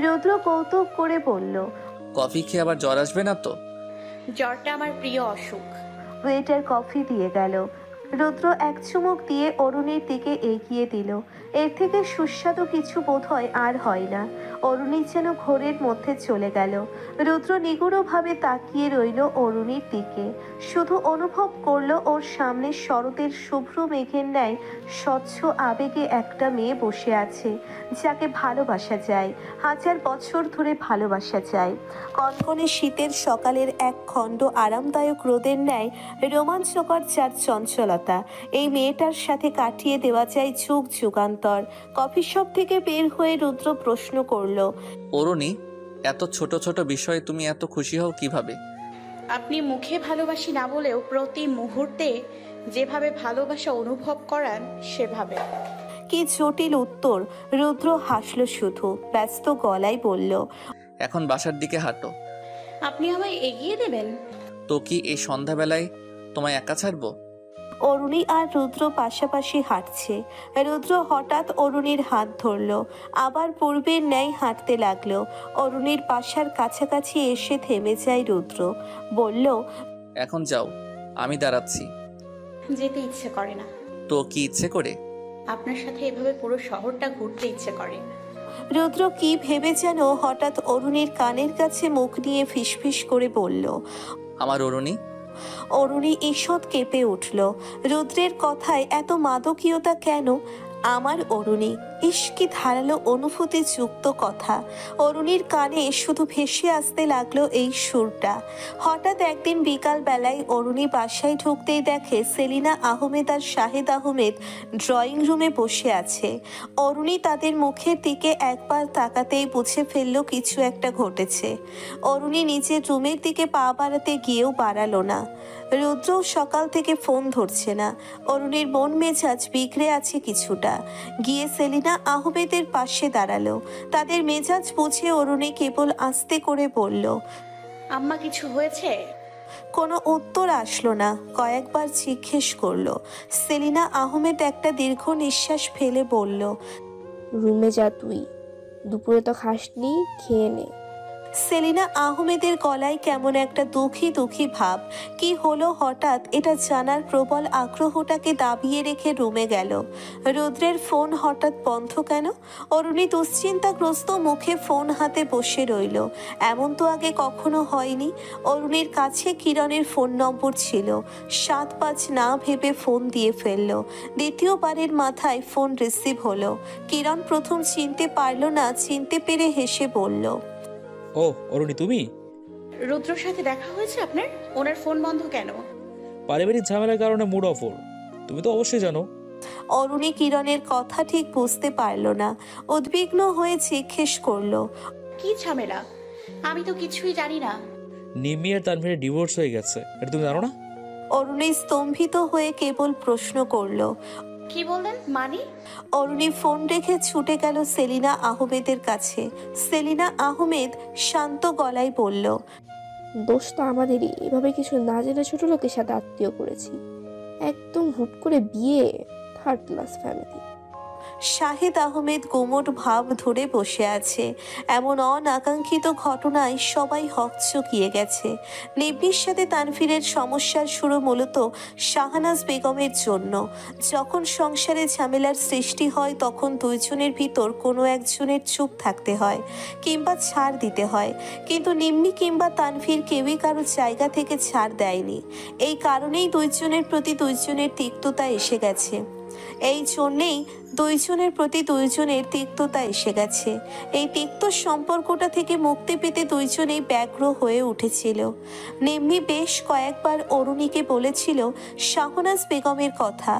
রুদ্র কৌতুক করে বলল, কফি খেয়ে আবার জ্বর আসবে না তো? জ্বরটা আমার প্রিয় অসুখ। ওয়েটার কফি দিয়ে গেল। রুদ্র এক চুমুক দিয়ে অরুণীর দিকে এগিয়ে দিল। এর থেকে সুস্বাদু কিছু বোধহয় আর হয় না। অরুণী যেন ঘোরের মধ্যে চলে গেল। রুদ্র নিগুড়ভাবে তাকিয়ে রইল অরুণীর দিকে। শুধু অনুভব করলো ওর সামনে শরতের শুভ্র মেঘের ন্যায় স্বচ্ছ আবেগে একটা মেয়ে বসে আছে, যাকে ভালোবাসা যায়, হাজার বছর ধরে ভালোবাসা যায়। কনকনে শীতের সকালের এক খণ্ড আরামদায়ক রোদের ন্যায় রোমাঞ্চকর যার চঞ্চলতা, এই মেয়েটার সাথে কাটিয়ে দেওয়া যায় যুগ যুগান্তর। কফি শপ থেকে বের হয়ে রুদ্র প্রশ্ন করলো, অরুণী, এত ছোট ছোট বিষয়ে তুমি এত খুশি হও কিভাবে? আপনি মুখে ভালোবাসি না বলেও প্রতি মুহূর্তে যেভাবে ভালোবাসা অনুভব করান সেভাবে। কি জটিল উত্তর! রুদ্র হাসল শুধু, ব্যস্ত গলায় বলল, এখন বাসার দিকে হাঁটো। আপনি আমায় এগিয়ে দেবেন? তো কি এই সন্ধ্যাবেলায় তোমায় একা ছাড়বো? অরুণী আর রুদ্র পাশাপাশি হাঁটছে। রুদ্র হঠাৎ অরুণীর হাত ধরল, আবার পূর্বের ন্যায় হাঁটতে লাগলো। অরুণীর বাসার কাছাকাছি এসে থেমে যায় রুদ্র, বলল, এখন যাও, আমি দাঁড়াচ্ছি। যেতে ইচ্ছে করে না। তো কি ইচ্ছে করে? আপনার সাথে এভাবে পুরো শহরটা ঘুরতে ইচ্ছে করে। রুদ্র কি ভেবে যেন হঠাৎ অরুণীর কানের কাছে মুখ নিয়ে ফিসফিস করে বলল, আমার অরুণী। অরুণী ঈষৎ কেঁপে উঠল। রুদ্রের কথায় এত মাদকীয়তা কেন? আমার অরুণী! ইস, কি ধারালো অনুভূতি যুক্ত কথা! অরুণীর কানে শুধু ভেসে আসতে লাগলো এই সুরটা। হঠাৎ একদিন বিকাল বেলায় অরুণী বাসায় ঢুকতেই দেখে সেলিনা আহমেদ আর শাহেদ আহমেদ ড্রয়িং রুমে বসে আছে। অরুণী তাদের মুখের দিকে একবার তাকাতেই বুঝে ফেলল কিছু একটা ঘটেছে। অরুণী নিজের রুমের দিকে পা বাড়াতে গিয়েও বাড়ালো না। রুদ্রও সকাল থেকে ফোন ধরছে না। অরুণীর মন মেজাজ বিগড়ে আছে কিছুটা। গিয়ে সেলিনা আহমেদের পাশে দাঁড়ালো। তাদের মেজাজ বুঝে অরুণী কেবল আস্তে করে বলল, আম্মা, কিছু হয়েছে? কোনো উত্তর আসলো না। কয়েকবার জিজ্ঞেস করলো। সেলিনা আহমেদ একটা দীর্ঘ নিঃশ্বাস ফেলে বলল, রুমে যা তুই, দুপুরে তো খাসনি, খেয়ে নে। সেলিনা আহমেদের গলায় কেমন একটা দুঃখী দুঃখী ভাব। কি হলো হঠাৎ, এটা জানার প্রবল আগ্রহটাকে দাবিয়ে রেখে রুমে গেল। রুদ্রের ফোন হঠাৎ বন্ধ কেন? অরুণী দুশ্চিন্তাগ্রস্ত মুখে ফোন হাতে বসে রইল। এমন তো আগে কখনো হয়নি। অরুণীর কাছে কিরণের ফোন নম্বর ছিল। 7-5 না ভেবে ফোন দিয়ে ফেলল। দ্বিতীয়বারের মাথায় ফোন রিসিভ হলো। কিরণ প্রথম চিনতে পারল না, চিনতে পেরে হেসে বলল, ও অরুণী, তুমি? রুদ্রর সাথে দেখা হয়েছে আপনার? ওনার ফোন বন্ধ কেন? পারিবারিক ঝামেলার কারণে মুড অফ ওর, তুমি তো অবশ্যই জানো। অরুণী কিরণের কথা ঠিক বুঝতে পারল না। উদ্বিগ্ন হয়ে জিজ্ঞেস করলো, কি ঝামেলা? আমি তো কিছুই জানি না। নিম্মি আর তানভীরের ডিভোর্স হয়ে গেছে, এটা তুমি জানো না? অরুণী স্তম্ভিত হয়ে কেবল প্রশ্ন করলো। কি বললেন? মানে? অরুণী ফোন রেখে ছুটে গেল সেলিনা আহমেদের কাছে। সেলিনা আহমেদ শান্ত গলায় বলল, দোষ তো আমাদেরই, এভাবে কিছু না জেনে ছোট লোকের সাথে আত্মীয় করেছি। একদম হুট করে বিয়ে, third class family. Shahed Ahmed গুমোট ভাব ধরে বসে আছে। এমন অনাকাঙ্ক্ষিত ঘটনায় সবাই হকচকিয়ে গেছে। নিবিড় সাথে তানভীরের সমস্যার শুরু মূলত শাহানাজ বেগমের জন্য। যখন সংসারে ঝামেলার সৃষ্টি হয় তখন দুইজনের ভিতর কোনো একজনের চুপ থাকতে হয় কিংবা ছাড় দিতে হয়, কিন্তু নিম্মি কিংবা তানভীর কেউই কারো জায়গা থেকে ছাড় দেয়নি। এই কারণেই দুইজনের প্রতি দুইজনের তিক্ততা এসে গেছে। এই জন্যেই দুইজনের প্রতি দুইজনের তিক্ততা এসে গেছে। এই তিক্ত সম্পর্কটা থেকে মুক্তি পেতে দুইজনেই ব্যগ্র হয়ে উঠেছিল। নিম্মি বেশ কয়েকবার অরুণীকে বলেছিল শাহনাজ বেগমের কথা।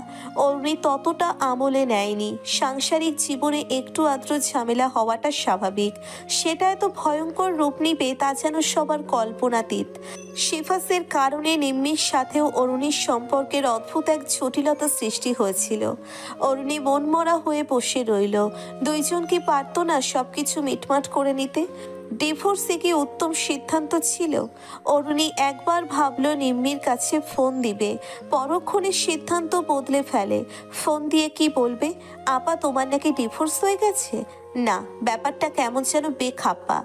অরুণী ততটা আমলে নেয়নি। সাংসারিক জীবনে একটু আদ্র ঝামেলা হওয়াটা স্বাভাবিক। সেটা এত ভয়ঙ্কর রূপ নিবে তা যেন সবার কল্পনাতীত। শিফাসের কারণে নিম্মির সাথেও অরুণীর সম্পর্কের অদ্ভুত এক জটিলতা সৃষ্টি হয়েছিল। অরুণী মনমরা হয়ে বসে রইল। দুইজন কি পারতো না সবকিছু মিটমাট করে নিতে? ডিভোর্সে কি উত্তম সিদ্ধান্ত ছিল? অরুণী একবার ভাবলো নিম্মির কাছে ফোন দিবে, পরক্ষণে সিদ্ধান্ত বদলে ফেলে। ফোন দিয়ে কি বলবে, আপা তোমার নাকি ডিভোর্স হয়ে গেছে? না, ব্যাপারটা কেমন যেন বেখাপ্পা।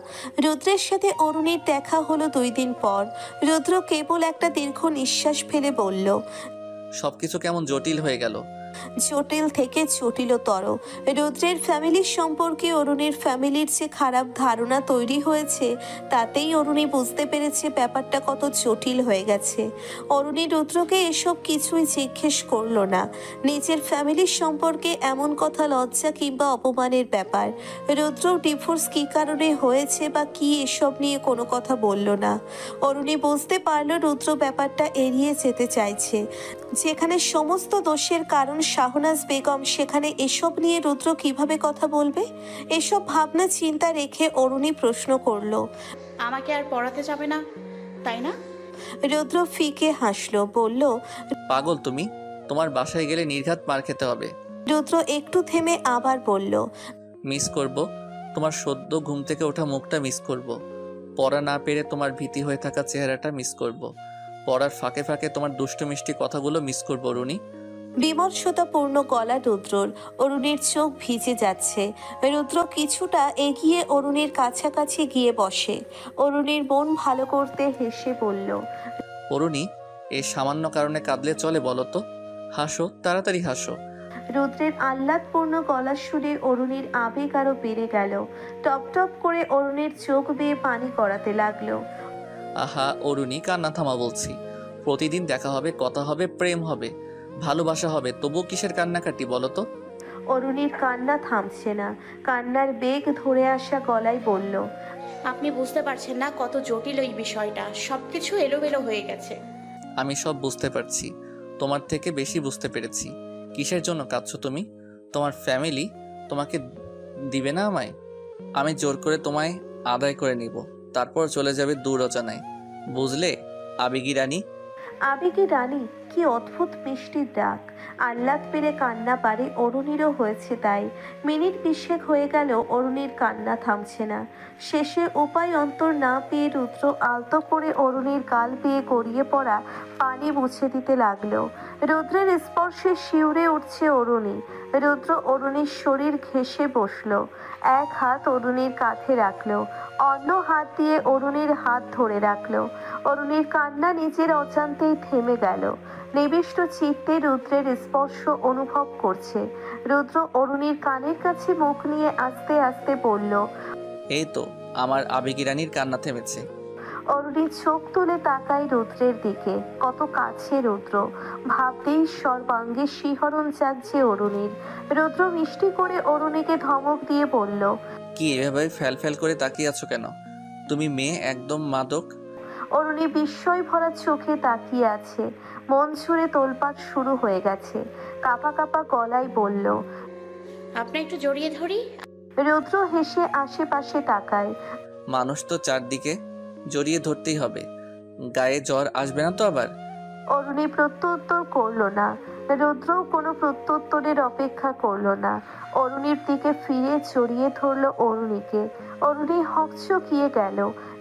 রুদ্রের সাথে অরুণীর দেখা হলো 2 দিন পর। রুদ্র কেবল একটা দীর্ঘ নিঃশ্বাস ফেলে বলল, সবকিছু কেমন জটিল হয়ে গেল। জটিল থেকে জটিলতর। রুদ্রের ফ্যামিলির সম্পর্কে অরুণীর ফ্যামিলির যে খারাপ ধারণা তৈরি হয়েছে, তাতেই অরুণী বুঝতে পেরেছে ব্যাপারটা কত জটিল হয়ে গেছে। অরুণী রুদ্রকে এসব কিছুই জিজ্ঞেস করলো না। নিজের ফ্যামিলির সম্পর্কে এমন কথা লজ্জা কিংবা অপমানের ব্যাপার। রুদ্র ডিভোর্স কী কারণে হয়েছে বা কি এসব নিয়ে কোনো কথা বলল না। অরুণী বুঝতে পারল রুদ্র ব্যাপারটা এড়িয়ে যেতে চাইছে। যেখানে সমস্ত দোষের কারণ শাহনাজ বেগম, সেখানে এসব নিয়ে রুদ্র কিভাবে কথা বলবে? এসব ভাবনা চিন্তা রেখে অরুণী প্রশ্ন করল, আমাকে আর পড়াতে যাবে না তাই না? রুদ্র ফিকে হাসলো, বলল, পাগল তুমি, তোমার বাসায় গেলে নির্ঘাত মার খেতে হবে। রুদ্র একটু থেমে আবার বলল, মিস করব তোমার সদ্য ঘুম থেকে ওঠা মুখটা, মিস করব পড়া না পেরে তোমার ভীতি হয়ে থাকা চেহারাটা, মিস করব পড়ার ফাঁকে ফাঁকে তোমার দুষ্ট মিষ্টি কথাগুলো, মিস করব রুনি। বিমর্ষতাপূর্ণ গলা রুদ্রর। অরুণীর চোখ ভিজে যাচ্ছে। রুদ্র কিছুটা এগিয়ে অরুণীর কাছাকাছি গিয়ে বসে। অরুণীর মন ভালো করতে হেসে বলল, অরুণী, এই সামান্য কারণে কাঁদলে চলে বলো তো? হাসো, তাড়াতাড়ি হাসো। রুদ্রের আহ্লাদপূর্ণ গলার সুরে অরুণীর আবেগ আরো বেড়ে গেল। টপ টপ করে অরুণীর চোখ বেয়ে পানি গড়াতে লাগলো। আহা অরুণী, কান্না থামা বলছি। প্রতিদিন দেখা হবে, কথা হবে, প্রেম হবে, ভালোবাসা হবে, তবুও কিসের কান্নাকাটি বলো তো? অরুণীর কান্না থামছে না। কান্নার বেগ ধরে আসা গলায় বলল, আপনি বুঝতে পারছেন না কত জটিল এই বিষয়টা, সবকিছু এলোমেলো হয়ে গেছে। আমি সব বুঝতে পারছি, তোমার থেকে বেশি বুঝতে পেরেছি। কিসের জন্য কাঁদছো তুমি? তোমার ফ্যামিলি তোমাকে দিবে না আমায়? আমি জোর করে তোমায় আদায় করে নিব, তারপর চলে যাবে দূর অজানায়, বুঝলে আবেগী রানী? আবেগে রানী, কি অদ্ভুত মিষ্টির ডাক। আহ্লাদ পেরে কান্না পারে অরুণীরও হয়েছে তাই। মিনিট 20 হয়ে গেল অরুণীর কান্না থামছে না। শেষে উপায় অন্তর না পেয়ে রুদ্র আলতো করে অরুণীর গাল পেয়ে গড়িয়ে পড়া পানি মুছে দিতে লাগলো। রুদ্রের স্পর্শে শিউরে উঠছে অরুণী। রুদ্র অরুণীর শরীর ঘেঁষে বসলো। এক হাত অরুণীর কাঁধে রাখলো, অন্য হাত দিয়ে অরুণীর হাত ধরে রাখলো। অরুণীর কান্না নিজের অজান্তেই থেমে গেল। নিবিষ্ট চিত্তে রুদ্রের স্পর্শ অনুভব করছে। রুদ্র অরুণীর কানের কাছে মুখ নিয়ে আস্তে আস্তে বলল, এই তো আমার আবেগী রানীর কান্না থেমেছে। অরুণী চোখ তুলে তাকায় রুদ্রের দিকে। কত কাছে রুদ্র, ভাবতেই সর্বাঙ্গে শিহরণ জাগছে অরুণীর। রুদ্র মিষ্টি করে অরুণীকে ধমক দিয়ে বলল, কি এভাবে ফ্যাল ফ্যাল করে তাকিয়ে আছো কেন? তুমি মেয়ে একদম মাদক। অরুণী বিস্ময় ভরা চোখে তাকিয়ে আছে। মন ছুঁড়ে তোলপাড় শুরু হয়ে গেছে। কাঁপা কাঁপা গলায় বলল, আপনি একটু জড়িয়ে ধরি। রুদ্র হেসে আশেপাশে তাকায়। মানুষ তো চারদিকে, জড়িয়ে ধরতেই হবে, গায়ে জ্বর আসবে না তো আবার? অরুণী প্রত্যুত্তর করলো না। রুদ্রও কোনো প্রত্যুত্তরের অপেক্ষা করলো না। অরুণীর দিকে ফিরে জড়িয়ে ধরলো অরুণীকে। অরুণী হকচকিয়ে গেল।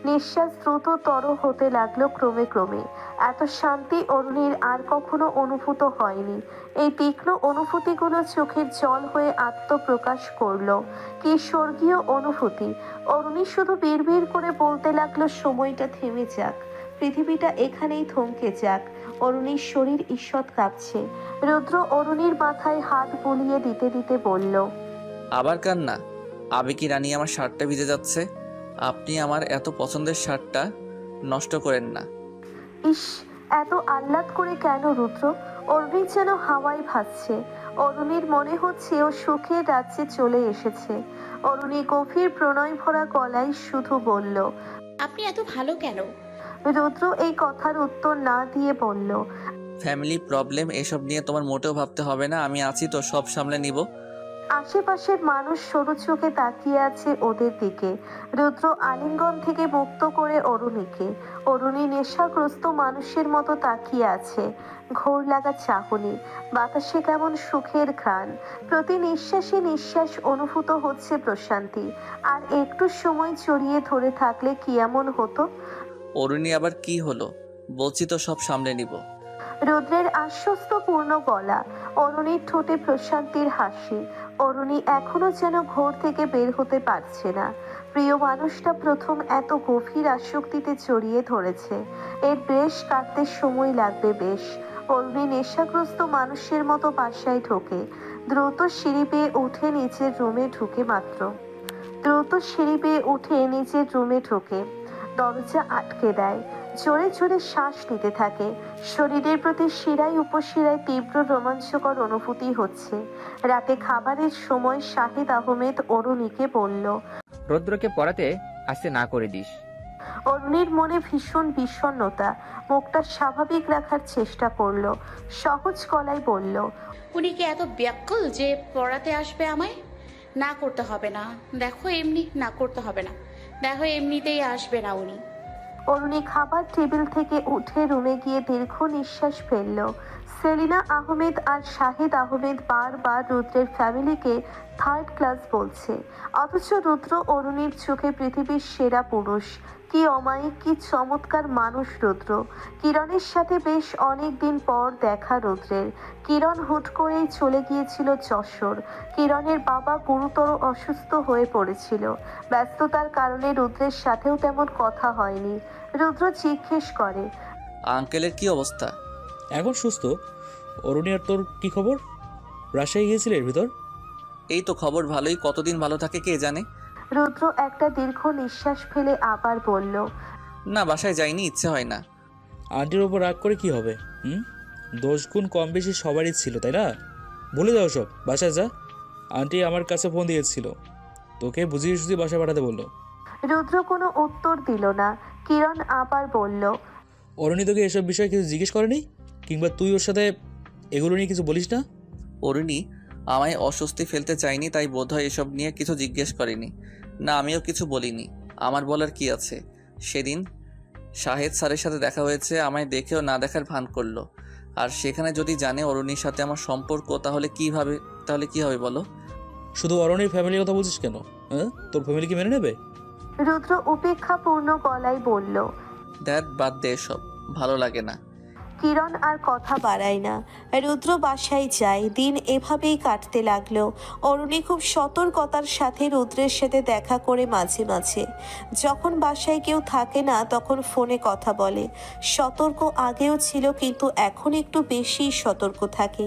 নিঃশ্বাস দ্রুততর হতে লাগলো ক্রমে ক্রমে। এত শান্তি অরুণীর আর কখনো অনুভূত হয়নি। এই তীক্ষ্ণ অনুভূতিগুলো চোখের জল হয়ে আত্মপ্রকাশ করলো। কি স্বর্গীয় অনুভূতি! অরুণী শুধু বিড়বিড় করে বলতে লাগলো, সময়টা থেমে যাক, পৃথিবীটা এখানেই থমকে যাক। অরুণীর শরীর ঈষৎ কাঁপছে। রুদ্র অরুণীর মাথায় হাত বুলিয়ে দিতে দিতে বলল, আবার কান্না? আবেগী রানী, আমার শার্টটা ভিজে যাচ্ছে, আপনি আমার এত পছন্দের শার্টটা নষ্ট করেন না। ইস, এত আহ্লাদ করে কেন রুদ্র? অরুণী যেন হাওয়ায় ভাসছে। অরুণীর মনে হচ্ছে ও সুখের রাজ্যে চলে এসেছে। অরুণী গভীর প্রণয় ভরা গলায় শুধু বলল, আপনি এত ভালো কেন? রুদ্র এই কথার উত্তর না দিয়ে বলল, ফ্যামিলি প্রবলেম এসব নিয়ে তোমার মোটেও ভাবতে হবে না, আমি আছি তো, সব সামলে নিব। আশেপাশের মানুষ সরু চোখে তাকিয়ে আছে ওদের দিকে। রুদ্র আলিঙ্গন থেকে মুক্ত করে অরুণীকে। অরুণী নেশাগ্রস্ত মানুষের মতো তাকিয়ে আছে। ঘোর লাগা চাহনি, বাতাসে কেমন সুখের ঘ্রাণ। প্রতি নিঃশ্বাসে নিঃশ্বাস অনুভূত হচ্ছে প্রশান্তি। আর একটু সময় জড়িয়ে ধরে থাকলে কি এমন হতো? অরুণী, আবার কি হলো? বলছি তো সব সামলে নিব। রুদ্রের আশ্বস্তপূর্ণ গলা, অরুণীর ঠোঁটে প্রশান্তির হাসি। অরুণী এখনো যেন ঘোর থেকে বের হতে পারছে না। প্রিয় মানুষটা প্রথম এত গভীর আসক্তিতে জড়িয়ে ধরেছে, এর বেশ কাটতে সময় লাগবে বেশ। অরুণী নেশাগ্রস্ত মানুষের মতো বাসায় ঢোকে, দ্রুত সিঁড়ি বেয়ে উঠে নিজের রুমে ঢুকে মাত্র নিজের রুমে ঢোকে, দরজা আটকে দেয়, জোরে জোরে শ্বাস নিতে থাকে। শরীরের প্রতি শিরায় উপশিরায় তীব্র রোমাঞ্চকর অনুভূতি হচ্ছে। রাতে খাবারের সময় শাহিদ আহমেদ অরুণীকে বলল, রৌদ্রকে পড়াতে আসতে না করে দিস। অরুণীর মনে ভীষণ বিষণ্ণতা, মুখটা স্বাভাবিক রাখার চেষ্টা করলো, সহজ গলায় বলল, উনি কি এত ব্যাকুল যে পড়াতে আসবে আমায়? না করতে হবে না, দেখো এমনি না করতে হবে না, দেখো এমনিতেই আসবে না উনি। অরুণী খাবার টেবিল থেকে উঠে রুমে গিয়ে দীর্ঘ নিঃশ্বাস ফেলল। সেলিনা আহমেদ আর শাহিদ আহমেদ বারবার রুদ্রের ফ্যামিলিকে থার্ড ক্লাস বলছে, অথচ রুদ্র অরুণীর চোখে পৃথিবীর সেরা পুরুষ। কি অমায়িক, কি চমৎকার মানুষ রুদ্র। কিরণের সাথে বেশ অনেক দিন পর দেখা রুদ্রের। কিরণ হুট করেই চলে গিয়েছিল যশোর। কিরণের বাবা গুরুতর অসুস্থ হয়ে পড়েছিল। ব্যস্ততার কারণে রুদ্রের সাথেও তেমন কথা হয়নি। রুদ্র জিজ্ঞেস করে, আঙ্কেলের কি অবস্থা? এখন সুস্থ। অরুণী আর তোর কি খবর? রাজশাহী গিয়েছিলে এর ভিতর? এই তো খবর ভালোই, কতদিন ভালো থাকে কে জানে। রুদ্র একটা দীর্ঘ নিঃশ্বাস ফেলে আবার বলল, না, বাসায় যাইনি, ইচ্ছে হয় না। আন্টির ওপর রাগ করে কি হবে? দোষ গুণ কম বেশি সবারই ছিল, তাই না? ভুলে যাও সব, বাসায় যা। আন্টি আমার কাছে ফোন দিয়েছিল, তোকে বুঝিয়ে সুঝিয়ে বাসায় পাঠাতে বললো। রুদ্র কোনো উত্তর দিল না। কিরণ আবার বলল, অরুণী তোকে এসব বিষয়ে কিছু জিজ্ঞেস করেনি? কিংবা তুই ওর সাথে এগুলো নিয়ে কিছু বলিস না? অরুণী আমায় অস্বস্তি ফেলতে চাইনি, তাই বোধহয় এসব নিয়ে কিছু জিজ্ঞেস করেনি। না, আমিও কিছু বলিনি, আমার বলার কি আছে। সেদিন শাহেদ স্যারের সাথে দেখা হয়েছে, আমায় দেখেও না দেখার ভান করলো। আর সেখানে যদি জানে অরুণীর সাথে আমার সম্পর্ক, তাহলে কি হবে বলো? শুধু অরুণীর ফ্যামিলির কথা বলছিস কেন? হ্যাঁ, তোর ফ্যামিলি কি মেনে নেবে? রুদ্র উপেক্ষাপূর্ণ গলায় বলল। বাদ দে এসব, ভালো লাগে না। কিরণ আর কথা বাড়ায় না। রুদ্র বাসায় যায়। দিন এভাবেই কাটতে লাগলো। অরুণী খুব সতর্কতার সাথে রুদ্রের সাথে দেখা করে মাঝে মাঝে। যখন বাসায় কেউ থাকে না তখন ফোনে কথা বলে। সতর্ক আগেও ছিল, কিন্তু এখন একটু বেশি সতর্ক থাকে।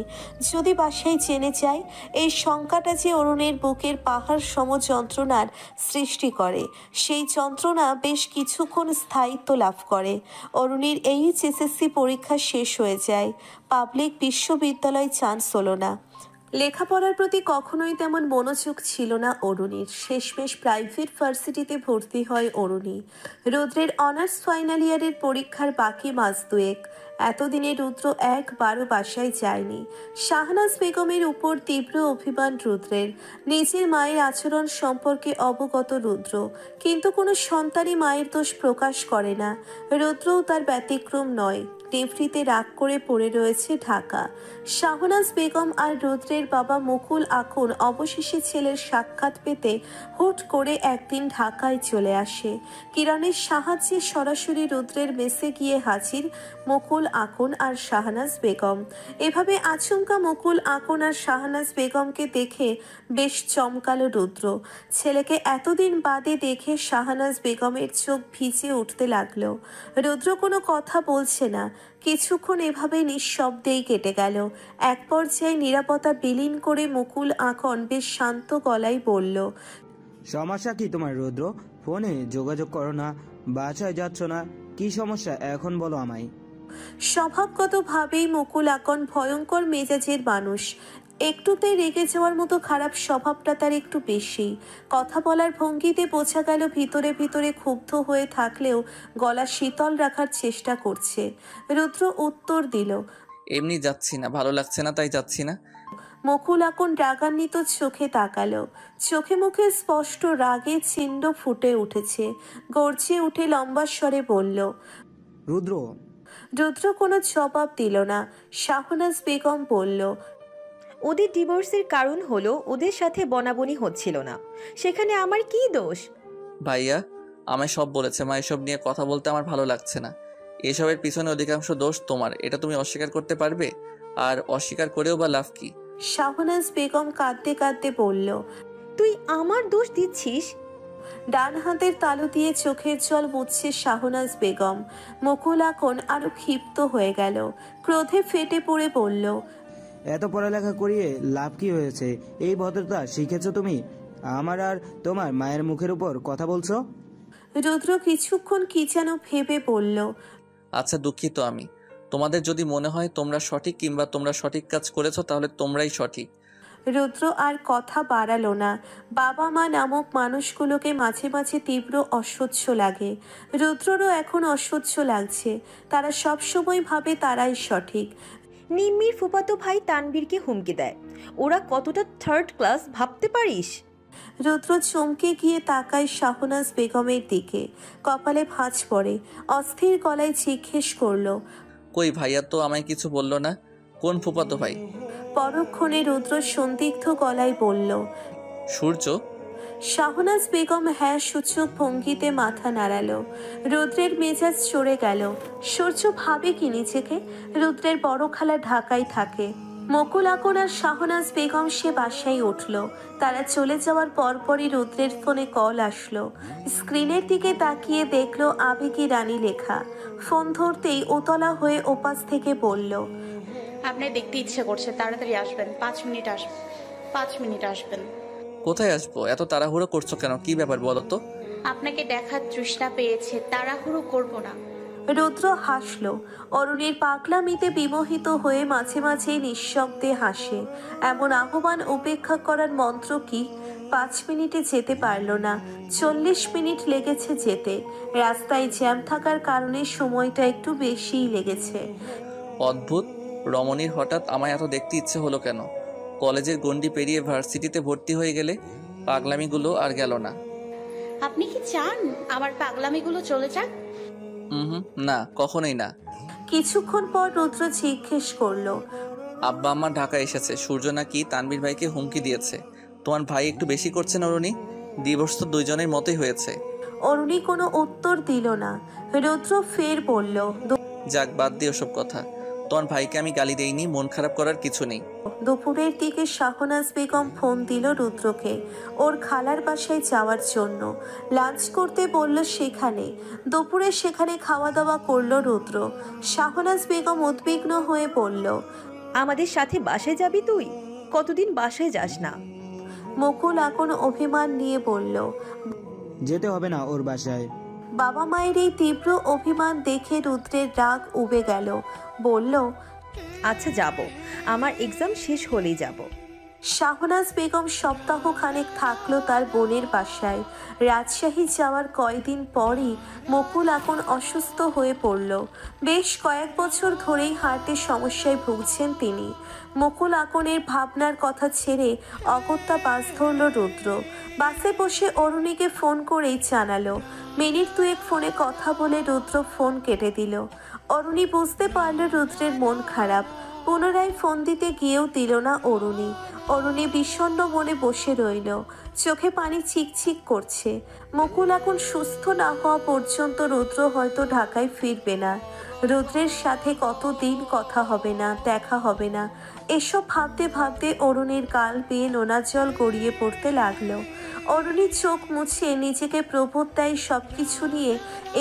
যদি বাসায় জেনে যায়, এই শঙ্কাটা যে অরুণের বুকের পাহাড় সম যন্ত্রণার সৃষ্টি করে, সেই যন্ত্রণা বেশ কিছুক্ষণ স্থায়িত্ব লাভ করে। অরুণীর এইচএসসি পরীক্ষা শেষ হয়ে যায়। পাবলিক বিশ্ববিদ্যালয় চান্স হলো না। লেখাপড়ার প্রতি কখনোই তেমন মনোযোগ ছিল না অরুণীর। শেষমেশ প্রাইভেট ভার্সিটিতে ভর্তি হয় অরুণী। রুদ্রের অনার্স ফাইনাল ইয়ারের পরীক্ষার বাকি মাস দুয়েক। এতদিনে রুদ্র একবারও বাসায় যায়নি। শাহনাজ বেগমের উপর তীব্র অভিমান রুদ্রের। নিজের মায়ের আচরণ সম্পর্কে অবগত রুদ্র, কিন্তু কোনো সন্তানই মায়ের দোষ প্রকাশ করে না। রুদ্রও তার ব্যতিক্রম নয়। টেফরিতে রাগ করে পড়ে রয়েছে ঢাকা। শাহনাজ বেগম আর রুদ্রের বাবা মুকুল আকুন অবশেষে ছেলের সাক্ষাৎ পেতে হুট করে একদিন ঢাকায় চলে আসে। কিরণের সাহায্যে সরাসরি রুদ্রের মেসে গিয়ে হাজির মুকুল আকুন আর শাহনাজ বেগম। এভাবে আচমকা মুকুল আকুন আর শাহনাজ বেগমকে দেখে বেশ চমকালো রুদ্র। ছেলেকে এতদিন বাদে দেখে শাহনাজ বেগমের চোখ ভিজে উঠতে লাগলো। রুদ্র কোনো কথা বলছে না। কিছুক্ষণ এভাবে নিঃশব্দেই কেটে গেল। এক পর্যায়ে নিরাপত্তা বিলীন করে মুকুল আকন বেশ শান্ত গলায় বলল, সমস্যা কি তোমার রুদ্র? ফোনে যোগাযোগ করো না, বাসায় যাচ্ছ না, কি সমস্যা এখন বলো আমায়। স্বভাবগতভাবেই মুকুল আকন ভয়ঙ্কর মেজাজের মানুষ। একটুতেই রেগে যাওয়ার মতো খারাপ স্বভাবটা তার একটু বেশি। কথা বলার ভঙ্গিতে বোঝা গেল ভিতরে ভিতরে ক্ষুব্ধ হয়ে থাকলেও গলা শীতল রাখার চেষ্টা করছে। রুদ্র উত্তর দিল, এমনি যাচ্ছি না, ভালো লাগছে না তাই যাচ্ছি না। মুকুল আকন রাগান্বিত চোখে তাকালো। চোখে মুখে স্পষ্ট রাগে চিহ্ন ফুটে উঠেছে। গর্জে উঠে লম্বা স্বরে বলল, রুদ্র। রুদ্র কোনো জবাব দিল না। শাহনাজ বেগম বলল, ওদের ডিভোর্সের কারণ হলো ওদের সাথে বনাবনি হচ্ছিল না, সেখানে আমার কি দোষ? ভাইয়া আমায় সব বলেছে, মা এসব নিয়ে কথা বলতে আমার ভালো লাগছে না। এসবের পিছনে অধিকাংশ দোষ তোমার, এটা তুমি অস্বীকার করতে পারবে? আর অস্বীকার করেও বা লাভ কি? শাহনাজ বেগম কাঁদতে কাঁদতে বলল। তুই আমার দোষ দিচ্ছিস? ডান হাতের তালু দিয়ে চোখের জল মুছছে শাহনাজ বেগম। মুকুল আকন আরো ক্ষিপ্ত হয়ে গেল, ক্রোধে ফেটে পড়ে বলল। এত পড়ালেখা করিয়ে লাভ কি হয়েছে? এই ভদ্রতা শিখেছো তুমি? আমার আর তোমার মায়ের মুখের উপর কথা বলছো? রুদ্র কিছুক্ষণ কি যেন ভেবে বলল। আচ্ছা, দুঃখিত আমি। তোমাদের যদি মনে হয় তোমরা সঠিক কিংবা তোমরা সঠিক কাজ করেছো, তাহলে তোমরাই সঠিক। রুদ্র আর কথা বাড়ালো না। বাবা মা নামক মানুষগুলোকে মাঝে মাঝে তীব্র অসহ্য লাগে। রুদ্ররও এখন অসহ্য লাগছে। তারা সবসময় ভাবে তারাই সঠিক। নিম্মির ফুফাতো ভাই তানবীরকে হুমকি দেয়। ওরা কতটা থার্ড ক্লাস ভাবতে পারিস? রুদ্র চমকে গিয়ে তাকায় শাহনাজ বেগমের দিকে। কপালে ভাঁজ পড়ে। অস্থির গলায় জিজ্ঞেস করলো। কই ভাইয়া তো আমায় কিছু বললো না। কোন ফুপাতো ভাই? পরক্ষণে রুদ্র সন্দিগ্ধ গলায় বলল। সূর্য। শাহনাজ বেগম হ্যাঁ সূচক ভঙ্গিতে মাথা নাড়ালো। রুদ্রের মেজাজ চড়ে গেল। সূর্য ভাবে কি নিজেকে? রুদ্রের বড় খালা ঢাকায় থাকে। মুকুল আকন আর শাহনাজ বেগম সে বাসায় উঠল। তারা চলে যাওয়ার পরপরই রুদ্রের ফোনে কল আসলো। স্ক্রিনের দিকে তাকিয়ে দেখলো আবেগী রানী লেখা। ফোন ধরতেই উতলা হয়ে ওপাশ থেকে বলল। আপনি দেখতে ইচ্ছে করছে, তাড়াতাড়ি আসবেন। 5 মিনিট আসবেন। 5 মিনিট আসবেন। কোথায় আসবো? এত তাড়াহুড়ো করছো কেন? কি ব্যাপার বলো তো? আপনাকে দেখার তৃষ্ণা পেয়েছে, তাড়াহুড়ো করব না। রুদ্র হাসল। অরুণীর পাগলামিতে বিমোহিত হয়ে মাঝে মাঝে নিঃশব্দে হাসে। এমন আহ্বান উপেক্ষা করার মন্ত্র কি? 5 মিনিটে যেতে পারল না, 40 মিনিট লেগেছে যেতে। রাস্তায় জ্যাম থাকার কারণে সময়টা একটু বেশিই লেগেছে। অদ্ভুত। রমণীর হঠাৎ আমায় এত দেখতে ইচ্ছে হলো কেন? কলেজের গণ্ডি পেরিয়ে ভার্সিটিতে ভর্তি হয়ে গেলে পাগলামিগুলো আর গেল না। আপনি কি চান আমার পাগলামিগুলো চলে যাক? হুম, না, কখনোই না। কিছুক্ষণ পর রুদ্র জিজ্ঞেস করলো। আব্বা আম্মা ঢাকা এসেছে। সূর্য নাকি তানবীর ভাইকে হুমকি দিয়েছে। তোমার ভাই একটু বেশি করছে না অরুণী? ডিভোর্স তো দুইজনের মতোই হয়েছে। অরুণী কোনো উত্তর দিল না। রুদ্র ফের বলল। যাক, বাদ দিয়ে ওসব কথা। তোমার ভাইকে আমি গালি দেইনি, মন খারাপ করার কিছু নেই। দুপুরের দিকে শাহনাজ বেগম ফোন দিল রুদ্রকে ওর খালার বাসায় যাওয়ার জন্য। লাঞ্চ করতে বলল সেখানে। দুপুরে সেখানে খাওয়া দাওয়া করলো রুদ্র। শাহনাজ বেগম উদ্বিগ্ন হয়ে বলল। আমাদের সাথে বাসায় যাবি তুই? কতদিন বাসায় যাস না? মুকুল আকন অভিমান নিয়ে বলল। যেতে হবে না ওর বাসায়। বাবা মায়ের এই তীব্র অভিমান দেখে রুদ্রের রাগ উবে গেল। বলল, আচ্ছা যাব, আমার এক্সাম শেষ হলেই যাব। শাহনাজ বেগম সপ্তাহ খানেক থাকলো তার বোনের বাসায়। রাজশাহী যাওয়ার কয়দিন পরই মুকুল আকন অসুস্থ হয়ে পড়ল। বেশ কয়েক বছর ধরেই হার্টের সমস্যায় ভুগছেন তিনি। মুকুল আকনের ভাবনার কথা ছেড়ে অগত্যা বাস ধরল রুদ্র। বাসে বসে অরুণীকে ফোন করেই জানালো। মিনিট দুয়েক ফোনে কথা বলে রুদ্র ফোন কেটে দিল। অরুণী বুঝতে পারল রুদ্রের মন খারাপ। পুনরায় ফোন দিতে গিয়েও দিল না অরুণী। অরুণী বিষণ্ণ মনে বসে রইল। চোখে পানি চিকচিক করছে। মুকুল এখন সুস্থ না হওয়া পর্যন্ত রুদ্র হয়তো ঢাকায় ফিরবে না। রুদ্রের সাথে কতদিন কথা হবে না, দেখা হবে না। এসব ভাবতে ভাবতে অরুণীর গাল বেয়ে নোনা জল গড়িয়ে পড়তে লাগলো। অরুণী চোখ মুছে নিজেকে প্রবোধ দেয় সবকিছু নিয়ে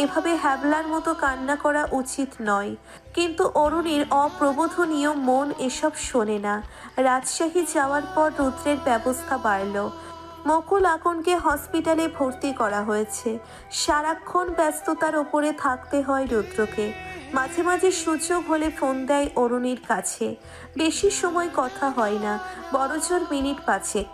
এভাবে হ্যাবলার মতো কান্না করা উচিত নয়। কিন্তু অরুণীর অপ্রবোধনীয় মন এসব শোনে না। রাজশাহী যাওয়ার পর রুদ্রের ব্যবস্থা বাড়ল। মুকুল আকনকে হসপিটালে ভর্তি করা হয়েছে। সারাক্ষণ ব্যস্ততার ওপরে থাকতে হয় রুদ্রকে। মাঝে মাঝে সুযোগ হলে ফোন দেয় অরুণীর কাছে। বেশি সময় কথা হয় না, বড়জোর মিনিট 5।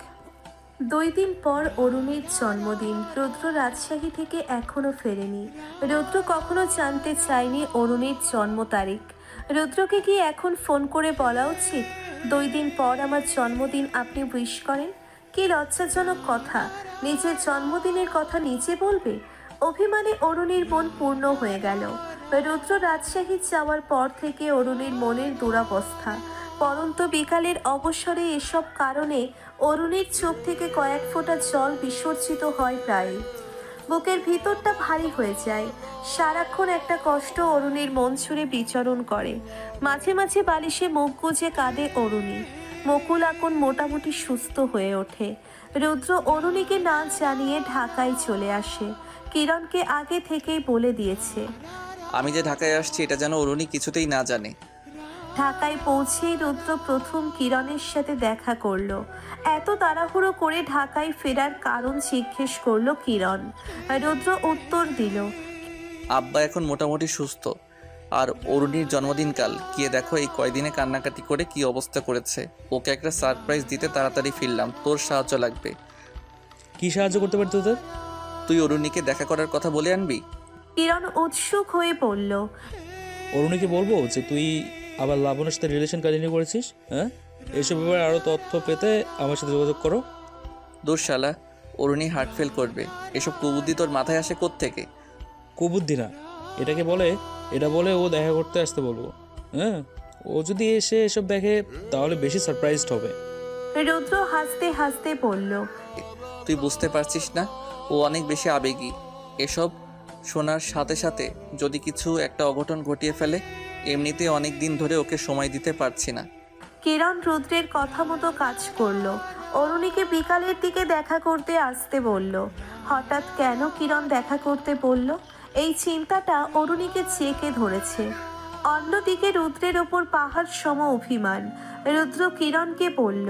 2 দিন পর অরুণীর জন্মদিন। রুদ্র রাজশাহী থেকে এখনো ফেরেনি। রুদ্র কখনো জানতে চায়নি অরুণীর জন্ম তারিখ। রুদ্রকে কি এখন ফোন করে বলা উচিত, 2 দিন পর আমার জন্মদিন, আপনি উইশ করেন? কি লজ্জাজনক কথা, নিজের জন্মদিনের কথা নিজে বলবে। অভিমানে অরুণীর মন পূর্ণ হয়ে গেল। রুদ্র রাজশাহী যাওয়ার পর থেকে অরুণীর মনের দুরবস্থা। পরন্ত বিকালের অবসরে এসব কারণে অরুণীর চোখ থেকে কয়েক ফোঁটা জল বিসর্জিত হয় প্রায়। বুকের ভিতরটা ভারী হয়ে যায়। সারাক্ষণ একটা কষ্ট অরুণীর মন ছুঁড়ে বিচরণ করে। মাঝে মাঝে বালিশে মুখ গুজে কাঁদে অরুণী। মকুল এখন মোটামুটি সুস্থ হয়ে ওঠে। রুদ্র অরুণীকে না জানিয়ে ঢাকায় চলে আসে। কিরণকে আগে থেকেই বলে দিয়েছে। আমি যে ঢাকায় আসছি এটা যেন অরুণী কিছুতেই না জানে। ঢাকায় পৌঁছেই রুদ্র প্রথম কিরণের সাথে দেখা করলো। এত তাড়াহুড়ো করে ঢাকায় ফেরার কারণ জিজ্ঞেস করলো কিরণ। রুদ্র উত্তর দিল, আব্বা এখন মোটামুটি সুস্থ। আর অরুণীর জন্মদিনকাল গিয়ে দেখো এই কয়দিনে কান্নাকাটি করে কি অবস্থা করেছে। ওকে একটা সারপ্রাইজ দিতে তাড়াতাড়ি ফিরলাম, তোর সাহায্য লাগবে। কি সাহায্য করতে পারি তোদের? তুই অরুণীকে দেখা করার কথা বলে আনবি। কিরণ উৎসুক হয়ে বলল, অরুণীকে বলবো যে তুই আবার লাবণের সাথে রিলেশন কন্টিনিউ করেছিস? হ্যাঁ, এসব ব্যাপারে আরও তথ্য পেতে আমার সাথে যোগাযোগ করো। দূর শালা, অরুণী হার্ট ফেল করবে। এসব কুবুদ্ধি তোর মাথায় আসে কোত্থেকে? কুবুদ্ধি না, এটা বলে ও দেখা করতে আসতে বলবো। হ্যাঁ, ও যদি এসে এসব দেখে তাহলে বেশি সারপ্রাইজড হবে। রুদ্র হাসতে হাসতে বলল, তুই বুঝতে পারছিস না, ও অনেক বেশি আবেগী। এসব শোনার সাথে সাথে যদি কিছু একটা অঘটন ঘটিয়ে ফেলে, এমনিতে অনেক দিন ধরে ওকে সময় দিতে পারছি না। কিরণ রুদ্রের কথা মতো কাজ করলো। অরুণীকে বিকালের দিকে দেখা করতে আসতে বলল। হঠাৎ কেন কিরণ দেখা করতে বলল, এই চিন্তাটা অরুণীকে চেকে ধরেছে। অন্যদিকে রুদ্রের ওপর পাহাড় সম অভিমান। রুদ্র কিরণকে বলল।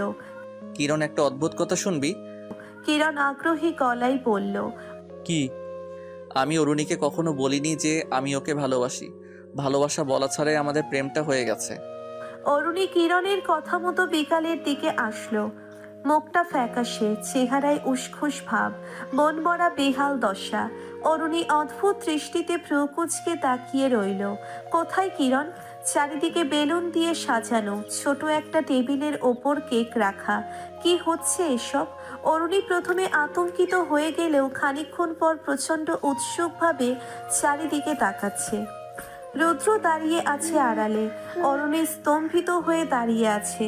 কিরণ, একটা অদ্ভুত কথা শুনবি। কিরণ আগ্রহী গলায় বলল, কি? আমি অরুণীকে কখনো বলিনি যে আমি ওকে ভালোবাসি। ভালোবাসা বলা ছাড়াই আমাদের প্রেমটা হয়ে গেছে। অরুণী কিরণের কথা মতো বিকালের দিকে আসলো। মুখটা ফ্যাকাশে, চেহারায় উসখুস ভাব, মন মরা বেহাল দশা। অরুণী অদ্ভুত দৃষ্টিতে ভ্রুকুচকে তাকিয়ে রইল। কোথায় কিরণ? চারিদিকে বেলুন দিয়ে সাজানো ছোট একটা টেবিলের ওপর কেক রাখা। কি হচ্ছে এসব? অরুণী প্রথমে আতঙ্কিত হয়ে গেলেও খানিকক্ষণ পর প্রচণ্ড উৎসুকভাবে চারিদিকে তাকাচ্ছে। রুদ্র দাঁড়িয়ে আছে আড়ালে। অরুণী স্তম্ভিত হয়ে দাঁড়িয়ে আছে।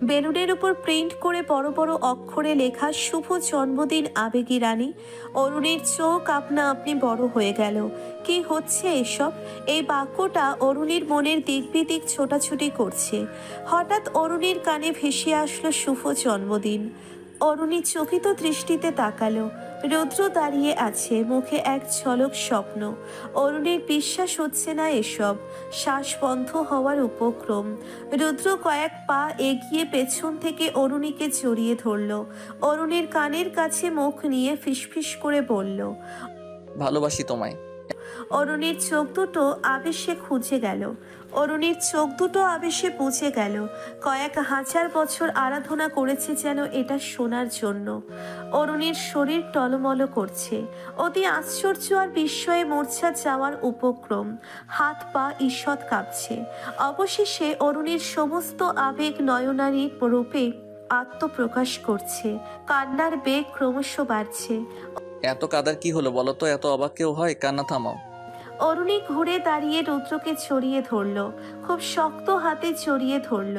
বেলুনের উপর প্রিন্ট করে বড় বড় অক্ষরে লেখা শুভ জন্মদিন আবেগী রানী। অরুণীর চোখ আপনা আপনি বড় হয়ে গেল। কি হচ্ছে এসব? এই বাক্যটা অরুণীর মনের দিক বিদিক ছোটাছুটি করছে। হঠাৎ অরুণীর কানে ভেসে আসলো শুভ জন্মদিন। অরুণী চকিত দৃষ্টিতে তাকালো। রুদ্র দাঁড়িয়ে আছে, মুখে এক ঝলক স্বপ্ন। অরুণীর বিশ্বাস হচ্ছে না এসব। শ্বাস বন্ধ হওয়ার উপক্রম। রুদ্র কয়েক পা এগিয়ে পেছন থেকে অরুণীকে জড়িয়ে ধরল। অরুণীর কানের কাছে মুখ নিয়ে ফিসফিস করে বলল, ভালোবাসি তোমায়। অরুণীর চোখ দুটো আবেশে খুঁজে গেল। অরুণীর চোখ দুটো আবেশে বুঝে গেল। কয়েক হাজার বছর আরাধনা করেছে যেন এটা শোনার জন্য। অরুণীর শরীর টলমল করছে। অতি আশ্চর্য আর বিস্ময়ে মূর্ছা যাওয়ার উপক্রম। হাত পা ঈষৎ কাঁপছে। অবশেষে অরুণীর সমস্ত আবেগ নয়নারী রূপে আত্মপ্রকাশ করছে। কান্নার বেগ ক্রমশ বাড়ছে। এত কাদার কি হলো বলো তো? এত অবাক কেউ হয়? কান্না থামাও। অরুণী ঘুরে দাঁড়িয়ে রুদ্রকে জড়িয়ে ধরল। খুব শক্ত হাতে জড়িয়ে ধরল।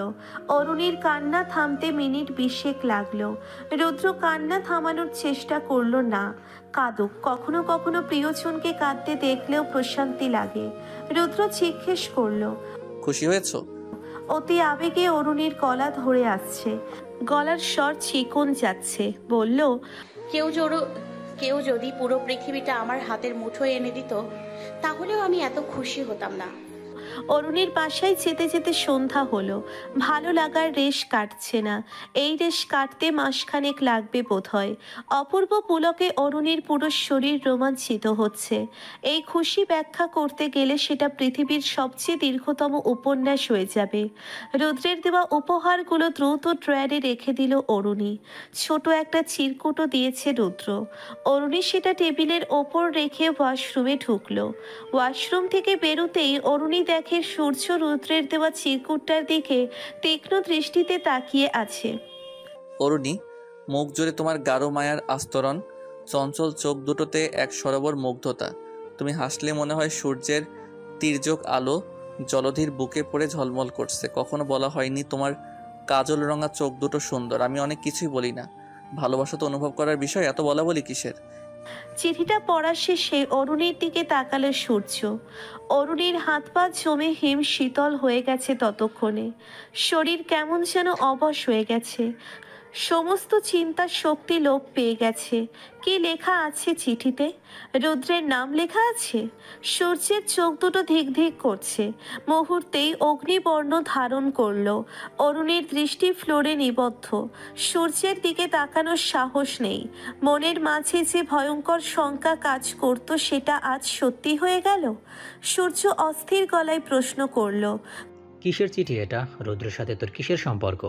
অরুণীর কান্না থামতে মিনিট 20 লাগলো। রুদ্র কান্না থামানোর চেষ্টা করলো না। কাঁদুক, কখনো কখনো প্রিয়জনকে কাঁদতে দেখলেও প্রশান্তি লাগে। রুদ্র জিজ্ঞেস করলো, খুশি হয়েছো? অতি আবেগে অরুণীর গলা ধরে আসছে। গলার স্বর চিকন যাচ্ছে। বলল, কেউ যদি পুরো পৃথিবীটা আমার হাতের মুঠোয় এনে দিত, তাহলেও আমি এত খুশি হতাম না। অরুণীর বাসায় যেতে যেতে সন্ধ্যা হলো। ভালো লাগার রেশ কাটছে না। এই রেশ কাটতে মাসখানেক লাগবে বোধহয়। অপূর্ব পুলকে অরুণীর পুরো শরীর রোমাঞ্চিত হচ্ছে। এই খুশি ব্যাখ্যা করতে গেলে সেটা পৃথিবীর সবচেয়ে দীর্ঘতম উপন্যাস হয়ে যাবে। রুদ্রের দেওয়া উপহারগুলো দ্রুত ড্রয়ারে রেখে দিল অরুণী। ছোট একটা চিরকুটও দিয়েছে রুদ্র। অরুণী সেটা টেবিলের ওপর রেখে ওয়াশরুমে ঢুকলো। ওয়াশরুম থেকে বেরোতেই অরুণী দেখে সূর্য রুদ্রের দেওয়া চিরকুটটার দিকে তীক্ষ্ণ দৃষ্টিতে তাকিয়ে আছে। অরুণী, মুখ জুড়ে তোমার গাঢ় মায়ার আস্তরণ, চঞ্চল চোখ দুটোতে এক সরোবর মুগ্ধতা। তুমি হাসলে মনে হয় সূর্যের তির্যক আলো জলধির বুকে পড়ে ঝলমল করছে। কখনো বলা হয়নি তোমার কাজল রঙা চোখ দুটো সুন্দর। আমি অনেক কিছুই বলি না। ভালোবাসা তো অনুভব করার বিষয়, এত বলা বলি কিসের? চিঠিটা পড়া শেষে অরুণীর দিকে তাকালো সূর্য। অরুণীর হাত পা জমে হিম শীতল হয়ে গেছে ততক্ষণে। শরীর কেমন যেন অবশ হয়ে গেছে। সমস্ত চিন্তার শক্তি লোপ পেয়ে গেছে। কি লেখা আছে চিঠিতে? রুদ্রের নাম লেখা আছে। সূর্যের চোখ দুটো ধিক ধিক করছে। মুহূর্তেই অগ্নিবর্ণ ধারণ করলো। অরুণের দৃষ্টি ফ্লোরে নিবদ্ধ। সূর্যের দিকে তাকানোর সাহস নেই। মনের মাঝে যে ভয়ঙ্কর শঙ্কা কাজ করত সেটা আজ সত্যি হয়ে গেল। সূর্য অস্থির গলায় প্রশ্ন করলো, কিসের চিঠি এটা? রুদ্রের সাথে তোর কিসের সম্পর্ক?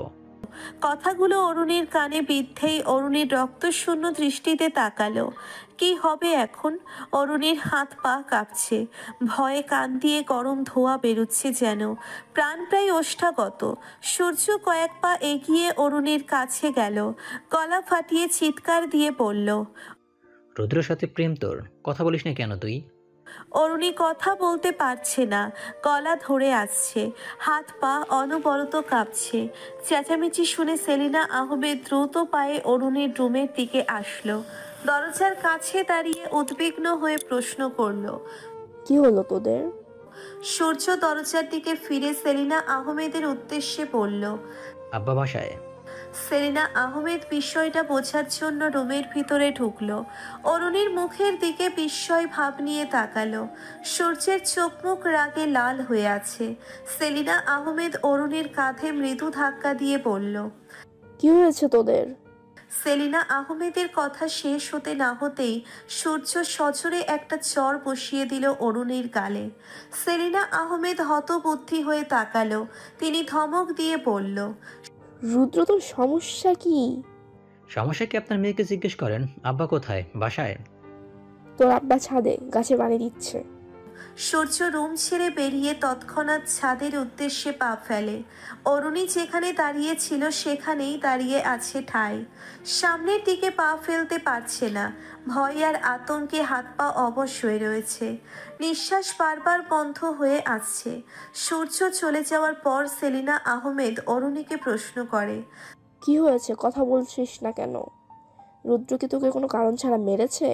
কথাগুলো অরুণীর কানে বিদ্ধেই অরুণীর রক্তশূন্য দৃষ্টিতে তাকালো। কি হবে এখন? অরুণীর হাত পা কাঁপছে। ভয়ে কান দিয়ে গরম ধোঁয়া বেরুচ্ছে যেন। প্রাণ প্রায় ওষ্ঠাগত। সূর্য কয়েক পা এগিয়ে অরুণীর কাছে গেল। গলা ফাটিয়ে চিৎকার দিয়ে বলল, রুদ্রের সাথে প্রেম তোর? কথা বলিস না কেন তুই? অরুণী কথা বলতে পারছে না। গলা ধরে আসছে। হাত পা অনবরত কাঁপছে। চেঁচামেচি শুনে সেলিনা আহমেদ দ্রুত পায়ে অরুণীর রুমের দিকে আসলো। দরজার কাছে দাঁড়িয়ে উদ্বিগ্ন হয়ে প্রশ্ন করলো, কি হলো তোদের? সূর্য দরজার দিকে ফিরে সেলিনা আহমেদের উদ্দেশ্যে বলল। আব্বা বাসায়। সেলিনা আহমেদ বিষয়টা বোঝার জন্য রুমের ভিতরে ঢুকলো। অরুণীর মুখের দিকে বিস্ময় ভাব নিয়ে তাকালো। সূর্যের চোখ মুখ রাগে লাল হয়ে আছে। সেলিনা আহমেদ অরুণীর কাঁধে মৃদু ধাক্কা দিয়ে বলল, কি হয়েছে তোদের? সেলিনা আহমেদের কথা শেষ হতে না হতেই সূর্য সজোরে একটা চর বসিয়ে দিল অরুণীর গালে। সেলিনা আহমেদ হতবুদ্ধি হয়ে তাকালো। তিনি ধমক দিয়ে বলল, রুদ্র, তোর সমস্যা কি? সমস্যা কি আপনার মেয়েকে জিজ্ঞেস করেন। আব্বা কোথায়? বাসায়। তোর আব্বা ছাদে গাছে পানি দিচ্ছে। সূর্য রুম ছেড়ে বেরিয়ে তৎক্ষণাৎ ছাদের উদ্দেশ্যে পা ফেলে। অরুণী যেখানে দাঁড়িয়ে ছিল সেখানেই দাঁড়িয়ে আছে ঠাই। সামনের দিকে পা ফেলতে পারছে না। ভয় আর আতঙ্কে হাত পা অবশ হয়ে রয়েছে। নিঃশ্বাস বারবার বন্ধ হয়ে আসছে। সূর্য চলে যাওয়ার পর সেলিনা আহমেদ অরুণীকে প্রশ্ন করে, কি হয়েছে? কথা বলছিস না কেন? রুদ্র কি তোকে কোনো কারণ ছাড়া মেরেছে?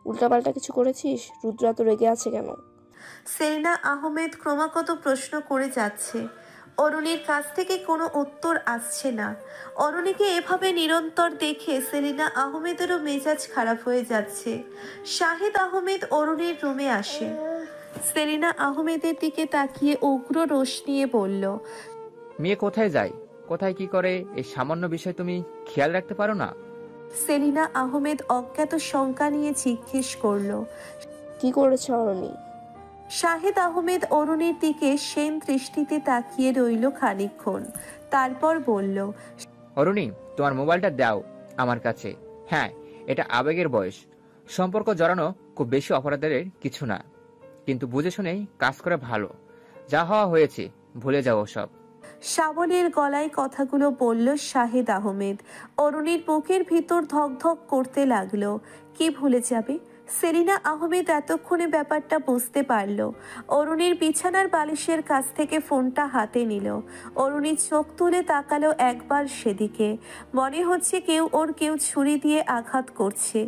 উল্টাপাল্টা কিছু করেছিস? রুদ্র এত রেগে আছে কেন? সেলিনা আহমেদ ক্রমাগত প্রশ্ন করে যাচ্ছে। অরুণীর কাছ থেকে কোনো উত্তর আসছে না। অরুণীকে এভাবে নিরন্তর দেখে সেলিনা আহমেদেরও মেজাজ খারাপ হয়ে যাচ্ছে। শাহিদ আহমেদ অরুণীর রুমে আসে। সেলিনা আহমেদের দিকে তাকিয়ে উগ্র রোষ নিয়ে বলল, মেয়ে কোথায় যায়, কোথায় কি করে, এই সামান্য বিষয় তুমি খেয়াল রাখতে পারো না? সেলিনা আহমেদ অজ্ঞাত শঙ্কা নিয়ে জিজ্ঞেস করলো। কি করেছে অরণি? শাহিদ আহমেদ অরুণীর দিকে সেন দৃষ্টিতে তাকিয়ে রইল খানিকক্ষণ। তারপর বলল, অরুণী, তোমার মোবাইলটা দাও আমার কাছে। হ্যাঁ, এটা আবেগের বয়স। সম্পর্ক জড়ানো খুব বেশি অপরাধের কিছু না, কিন্তু বুঝে শুনেই কাজ করে ভালো। যা হওয়া হয়েছে, ভুলে যাও সব। শ্রাবণের গলায় কথাগুলো বলল শাহিদ আহমেদ। অরুণীর বুকের ভিতর ধকধক করতে লাগলো। কি ভুলে যাবে? সেলিনা আহমেদ এতক্ষণে ব্যাপারটা বুঝতে পারল। অরুণীর বিছানার বালিশের কাছ থেকে ফোনটা হাতে নিল। অরুণী চোখ তুলে তাকালো একবার সেদিকে। মনে হচ্ছে কেউ ছুরি দিয়ে আঘাত করছে।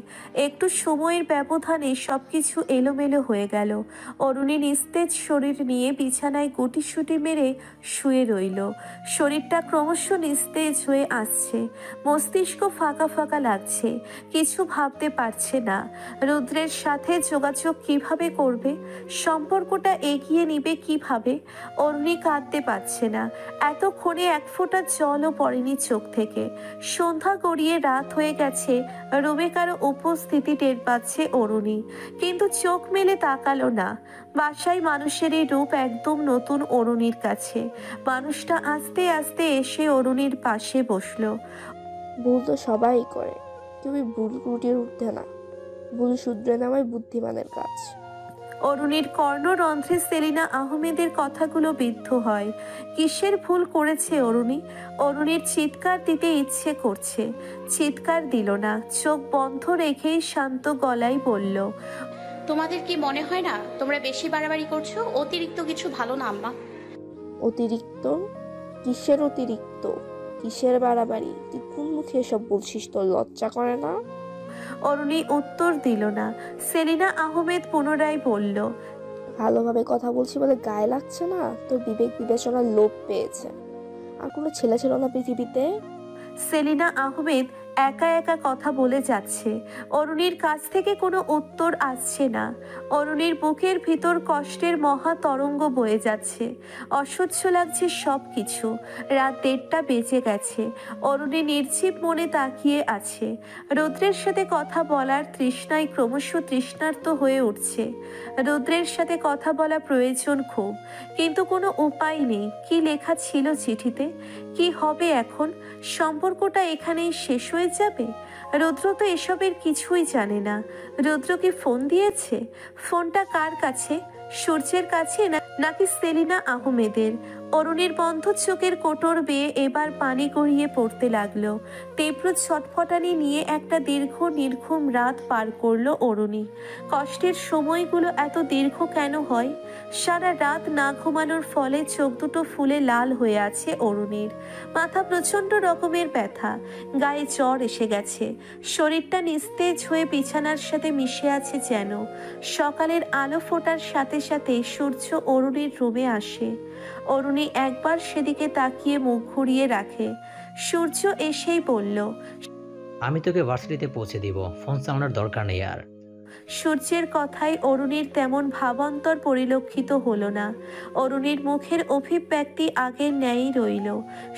একটু সময়ের ব্যবধানে সবকিছু এলোমেলো হয়ে গেল। অরুণী নিস্তেজ শরীর নিয়ে বিছানায় গুটিসুটি মেরে শুয়ে রইল। শরীরটা ক্রমশ নিস্তেজ হয়ে আসছে। মস্তিষ্ক ফাঁকা ফাঁকা লাগছে। কিছু ভাবতে পারছে না। রুদ্রের সাথে যোগাযোগ কিভাবে করবে? সম্পর্কটা এগিয়ে নিবে কিভাবে? অরুণী কাঁদতে পারছে না। এতক্ষণে এক ফোঁটা জলও পড়েনি চোখ থেকে। সন্ধ্যা গড়িয়ে রাত হয়ে গেছে। রুমে কারো উপস্থিতি টের পাচ্ছে অরুণী, কিন্তু চোখ মেলে তাকালো না। বাসায় মানুষের এই রূপ একদম নতুন অরুণীর কাছে। মানুষটা আস্তে আস্তে এসে অরুণীর পাশে বসলো। ভুল তো সবাই করে, তুমি ভুল গুটিয়ে উঠতে না। ভুল শুধরে নেওয়াই বুদ্ধিমানের কাজ। অরুণীর কর্ণরন্ধ্রে সেলিনা আহমেদের কথাগুলো বিদ্ধ হয়। কিসের ভুল করেছে অরুণী? অরুণীর চিৎকার দিতে ইচ্ছে করছে, চিৎকার দিল না। চোখ বন্ধ রেখেই শান্ত গলায় বলল, তোমাদের কি মনে হয় না তোমরা বেশি বাড়াবাড়ি করছো? অতিরিক্ত কিছু ভালো না আম্মা। অতিরিক্ত? কিসের অতিরিক্ত? কিসের বাড়াবাড়ি? তুই কোন মুখে এসব বলছিস? তোর লজ্জা করে না? অরুণী উত্তর দিল না। সেলিনা আহমেদ পুনরায় বলল, ভালোভাবে কথা বলছি বলে গায়ে লাগছে না? তোর বিবেক বিবেচনার লোপ পেয়েছে। আর কোনো ছেলে ছিল না পৃথিবীতে? সেলিনা আহমেদ একা একা কথা বলে যাচ্ছে। অরুণীর কাছ থেকে কোনো উত্তর আসছে না। অরুণীর বুকের ভিতর কষ্টের মহা তরঙ্গ বয়ে যাচ্ছে। অসহ্য লাগছে সব কিছু। রাত 1:30 বেজে গেছে। অরুণী নির্জীব মনে তাকিয়ে আছে। রুদ্রের সাথে কথা বলার তৃষ্ণায় ক্রমশ তৃষ্ণার্ত হয়ে উঠছে। রুদ্রের সাথে কথা বলা প্রয়োজন খুব, কিন্তু কোনো উপায় নেই। কি লেখা ছিল চিঠিতে? কি হবে এখন? সম্পর্কটা এখানেই শেষ হয়ে যাবে? রুদ্র তো এসবের কিছুই জানে না। রুদ্র কি ফোন দিয়েছে? ফোনটা কার কাছে? সূর্যের কাছে নাকি সেলিনা আহমেদের? অরুণীর বন্ধ চোখের কোটর বেয়ে এবার পানি গড়িয়ে পড়তে লাগলো। তীব্র ছটফটানি নিয়ে একটা দীর্ঘ নির্ঘুম রাত পার করলো অরুণী। কষ্টের সময়গুলো এত দীর্ঘ কেন হয়? সারা রাত না ঘুমানোর ফলে চোখ দুটো ফুলে লাল হয়ে আছে অরুণীর। মাথা প্রচন্ড রকমের ব্যথা, গায়ে জ্বর এসে গেছে, শরীরটা নিস্তেজ হয়ে বিছানার সাথে মিশে আছে যেন। সকালের আলো ফোটার সাথে সাথে সূর্য অরুণীর রুমে আসে। অরুণী একবার সেদিকে তাকিয়ে মুখ ঘুরিয়ে রাখে। সূর্য এসেই বলল, আমি তোকে ভার্সিটিতে পৌঁছে দিব, ফোন চালানোর দরকার নেই আর। সূর্যের কথায় অরুণীর তেমন ভাবান্তর পরিলক্ষিত হলো না। অরুণীর মুখের অভিব্যক্তি আগের ন্যায়ই রইল।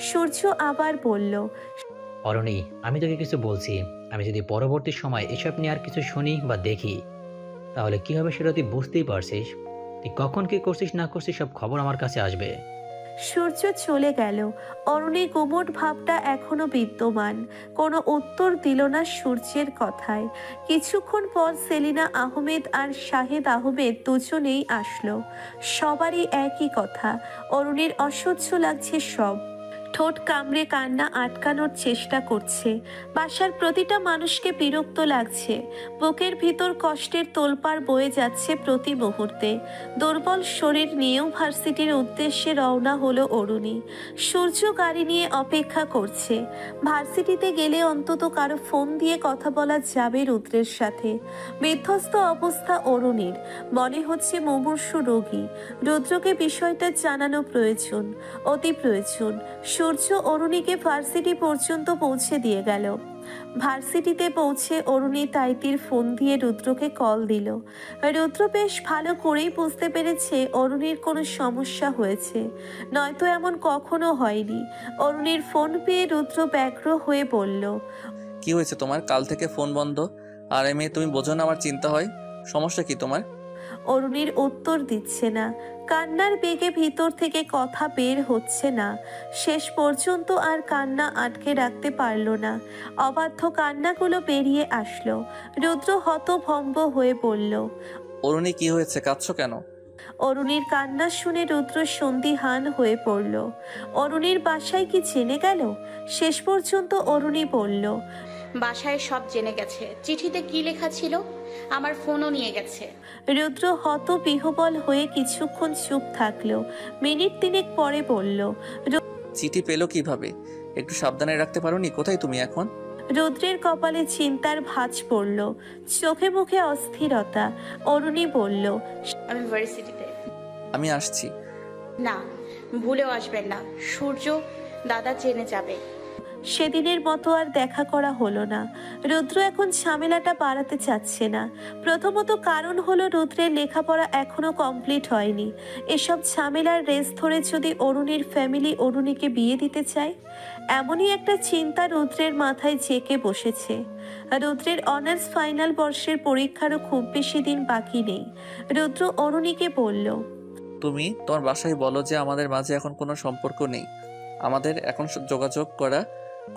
সূর্য আবার বলল, অরণি, আমি তোকে কিছু বলছি। আমি যদি পরবর্তী সময় এসব নিয়ে আর কিছু শুনি বা দেখি, তাহলে কি হবে সেটা তুই বুঝতেই পারছিস। তুই কখন কি করছিস না করছিস সব খবর আমার কাছে আসবে। সূর্য চলে গেল। অরুণী গুমট ভাবটা এখনো বিদ্যমান। কোনো উত্তর দিল না সূর্যের কথায়। কিছুক্ষণ পর সেলিনা আহমেদ আর শাহেদ আহমেদ দুজনেই আসলো। সবারই একই কথা, অরুণীর অসহ্য লাগছে সব। ঠোঁট কামড়ে কান্না আটকানোর চেষ্টা করছে। বাসার প্রতিটা মানুষকে বিরক্ত লাগছে। বুকের ভিতর কষ্টের তোলপাড় বয়ে যাচ্ছে প্রতি মুহূর্তে। দুর্বল শরীর নিয়েও ভার্সিটির উদ্দেশ্যে রওনা হলো অরুণী। সূর্য গাড়ি নিয়ে অপেক্ষা করছে। ভার্সিটিতে গেলে অন্তত কারো ফোন দিয়ে কথা বলা যাবে রুদ্রের সাথে। বিধ্বস্ত অবস্থা অরুণীর, মনে হচ্ছে মুমূর্ষু রোগী। রুদ্রকে বিষয়টা জানানো প্রয়োজন, অতি প্রয়োজন। সূর্য অরুণীকে ভার্সিটি পর্যন্ত পৌঁছে দিয়ে গেল। ভার্সিটিতে পৌঁছে অরুণী তাইতির ফোন দিয়ে রুদ্রকে কল দিল। রুদ্র বেশ ভালো করেই বুঝতে পেরেছে অরুণীর কোনো সমস্যা হয়েছে, নয়তো এমন কখনো হয়নি। অরুণীর ফোন পেয়ে রুদ্র ব্যগ্র হয়ে বলল, কি হয়েছে তোমার? কাল থেকে ফোন বন্ধ। আর এমনি তুমি বোঝো না আমার চিন্তা হয়। সমস্যা কি তোমার? অরুণীর উত্তর দিচ্ছে না। কান্নার বেগে ভিতর থেকে কথা বের হচ্ছে না। শেষ পর্যন্ত আর কান্না আটকে রাখতে পারল না। অবাধ্য কান্নাগুলো বেরিয়ে আসলো। রুদ্র হতভম্ব হয়ে বলল, অরুণী, কি হয়েছে? কাঁদছো কেন? অরুণীর কান্না শুনে রুদ্র সন্দিহান হয়ে পড়ল। অরুণীর বাসায় কি জেনে গেল? শেষ পর্যন্ত অরুণী বলল, বাসায় সব জেনে গেছে। চিঠিতে কি লেখা ছিল? আমার ফোনও নিয়ে গেছে। রুদ্র হত বিহ্বল হয়ে কিছুক্ষণ চুপ থাকলো। মিনিট 3 পরে বলল, চিঠি পেলো কিভাবে? একটু সাবধানে রাখতে পারোনি? কোথায় তুমি এখন? রুদ্রের কপালে চিন্তার ভাঁজ পড়ল, চোখে মুখে অস্থিরতা। অরুণী বলল, আমি ভার্সিটিতে। আমি আসছি। না, ভুলেও আসবেন না। সূর্য দাদা জেনে যাবে। সেদিনের মতো আর দেখা করা হলো না। রুদ্র এখন ঝামেলাটা বাড়াতে চাচ্ছে না। প্রথমত কারণ হলো রুদ্রের লেখাপড়া এখনো কমপ্লিট হয়নি। এসব ঝামেলার রেস ধরে যদি অরুণীর ফ্যামিলি অরুণীকে বিয়ে দিতে চায়, এমনই একটা চিন্তা রুদ্রের মাথায় জেঁকে বসেছে। রুদ্রের অনার্স ফাইনাল বর্ষের পরীক্ষারও খুব বেশি দিন বাকি নেই। রুদ্র অরুণীকে বলল, তুমি তোমার বাসায় বলো যে আমাদের মাঝে এখন কোনো সম্পর্ক নেই। আমাদের এখন যোগাযোগ করা,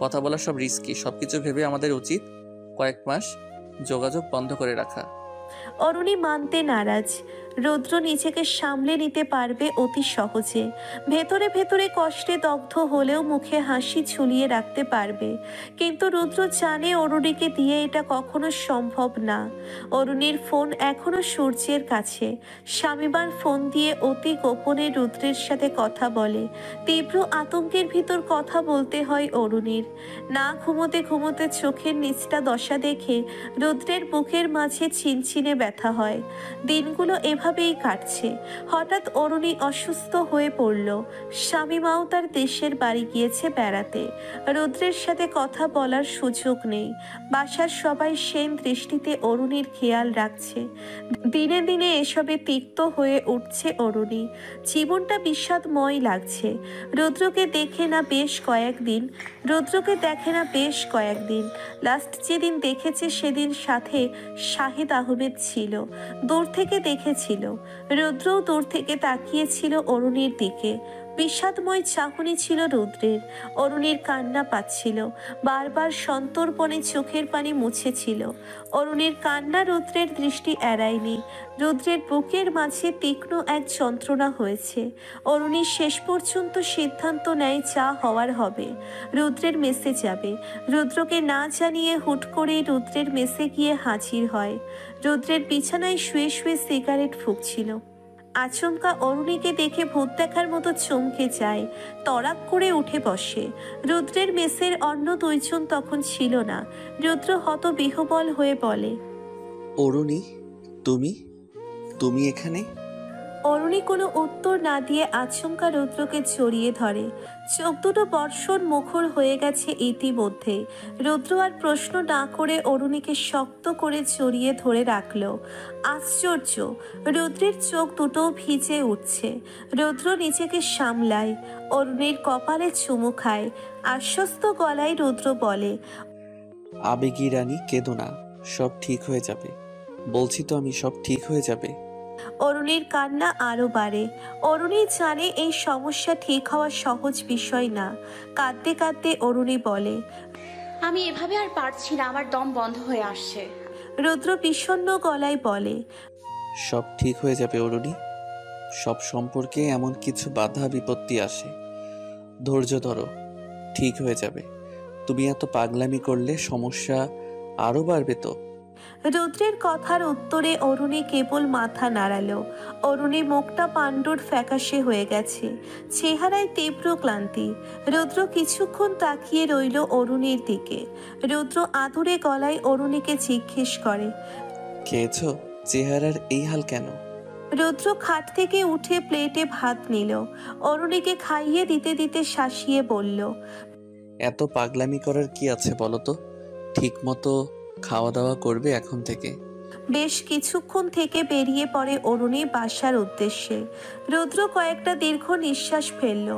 কথা বলা সব রিস্কি। সবকিছু ভেবে আমাদের উচিত কয়েক মাস যোগাযোগ বন্ধ করে রাখা। অরুণী মানতে নারাজ। রুদ্র নিজেকে সামলে নিতে পারবে অতি সহজে। ভেতরে ভেতরে কষ্টে দগ্ধ হলেও মুখে হাসি ঝুলিয়ে রাখতে পারবে। কিন্তু রুদ্র জানে অরুণীকে দিয়ে এটা কখনো সম্ভব না। অরুণীর ফোন এখনো সূর্যের কাছে। স্বামীবার ফোন দিয়ে অতি গোপনে রুদ্রের সাথে কথা বলে। তীব্র আতঙ্কের ভিতর কথা বলতে হয় অরুণীর। না ঘুমোতে ঘুমোতে চোখের নিচটা দশা দেখে রুদ্রের বুকের মাঝে চিনচিনে ব্যথা হয়। দিনগুলো এভাবেই কাটছে। হঠাৎ অরুণী অসুস্থ হয়ে পড়ল। স্বামীমাও তার দেশের বাড়ি গিয়েছে বেড়াতে। রুদ্রের সাথে কথা বলার সুযোগ নেই। বাসার সবাই সেন দৃষ্টিতে অরুণীর খেয়াল রাখছে। দিনে দিনে এসবে তিক্ত হয়ে উঠছে অরুণী। জীবনটা বিষাদময় লাগছে। রুদ্রকে দেখে না বেশ কয়েকদিন। লাস্ট যেদিন দেখেছে সেদিন সাথে শাহিদ আহমেদ ছিল। দূর থেকে দেখেছিল। রুদ্রও দূর থেকে তাকিয়েছিল অরুণীর দিকে। বিষাদময় চাহনি ছিল রুদ্রের। অরুণীর কান্না পাচ্ছিল। বারবার সন্তর্পণে চোখের পানি মুছেছিল। অরুণীর কান্না রুদ্রের দৃষ্টি এড়ায়নি। রুদ্রের বুকের মাঝে তীক্ষ্ণ এক যন্ত্রণা হয়েছে। অরুণী শেষ পর্যন্ত সিদ্ধান্ত নেয় যা হওয়ার হবে। রুদ্রের মেসে যাবে। রুদ্রকে না জানিয়ে হুট করেই রুদ্রের মেসে গিয়ে হাজির হয়। রুদ্রের বিছানায় শুয়ে শুয়ে সিগারেট ফুঁকছিল। আচমকা অরুণীকে দেখে ভূত দেখার মতো চমকে যায়। তড়াক করে উঠে বসে। রুদ্রের মেসের অন্য দুইজন তখন ছিল না। রুদ্র হতবিহ্বল হয়ে বলে, অরুণী, তুমি এখানে? অরুণী কোনো উত্তর না দিয়ে আচমকা রুদ্রকে জড়িয়ে ধরে। চোখ দুটো বর্ষণ মুখর হয়ে গেছে ইতিমধ্যে। রুদ্র আর প্রশ্ন না করে অরুণীকে শক্ত করে জড়িয়ে ধরে রাখল। আশ্চর্য, রুদ্রের চোখ দুটোও ভিজে উঠছে। রুদ্র নিজেকে সামলায়। অরুণীর কপালে চুমু খায়। আশ্বস্ত গলায় রুদ্র বলে, আবেগী রানী, কেঁদো না, সব ঠিক হয়ে যাবে। বলছি তো আমি, সব ঠিক হয়ে যাবে। অরুণীর কান্না আরো বাড়ে। অরুণী জানে এই সমস্যা ঠিক হওয়া সহজ বিষয় না। কাঁদতে কাঁদতে অরুণী বলে, আমি এভাবে আর পারছি না, আমার দম বন্ধ হয়ে আসছে। রুদ্র বিষণ্ণ গলায় বলে, সব ঠিক হয়ে যাবে অরুণী। সব সম্পর্কে এমন কিছু বাধা বিপত্তি আসে, ধৈর্য ধরো, ঠিক হয়ে যাবে। তুমি এত পাগলামি করলে সমস্যা আরো বাড়বে তো। রুদ্রের কথার উত্তরে অরুণী কেবল মাথা নাড়ালো। অরুণী মুখটা পাণ্ডুর ফ্যাকাশে হয়ে গেছে। চেহারায় তীব্র ক্লান্তি। রুদ্র কিছুক্ষণ তাকিয়ে রইল অরুণীর দিকে। রুদ্র আদুরে গলায় অরুণীকে জিজ্ঞেস করে, খেয়েছো? চেহারার এই হাল কেন? রুদ্র খাট থেকে উঠে প্লেটে ভাত নিল। অরুণীকে খাইয়ে দিতে দিতে শাসিয়ে বলল, এত পাগলামি করার কি আছে বলো তো? ঠিক মতো খাওয়া দাওয়া করবে এখন থেকে। বেশ কিছুক্ষণ থেকে বেরিয়ে পড়ে অরুণী বাসার উদ্দেশ্যে। রুদ্র কয়েকটা দীর্ঘ নিঃশ্বাস ফেলল।